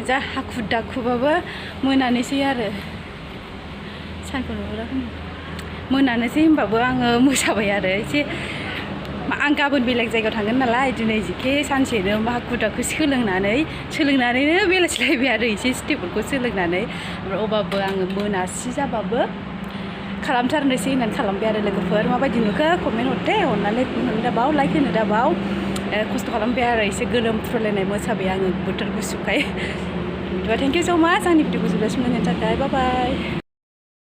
जा हाखु दाखुबाबो मोनानोसै आरो सानखौ नुहुरा मोनानोसै होमबाबो आङो मोसाबाय आरो एसे आं गाबोन बेलेग जायगायाव थांगोन नालाय दिनै जिखे सानसेनो हाखु दाखु सोलोंनानैनो बेलासिलायबाय आरो एसे स्टेपफोरखौ सोलोंनानै ओमफ्राय अब्लाबो आङो मोनासि जाबाबो खालामथारनोसै होननानै खालामबाय आरो लोगोफोर माबायदि नुखो कमेन्ट हरदे अननानै होनो दाबाव लाइक होनो दाबाव खस्थ' खालामबाय आरो एसे गोलोमफ्रुलायनाय मोसाबाय आङो बोथोर गुसुखाय बिदिबा थेंक इउ स' माच आंनि भिडिअखौ जोबजासिम नायनायनि थाखाय बाय बाय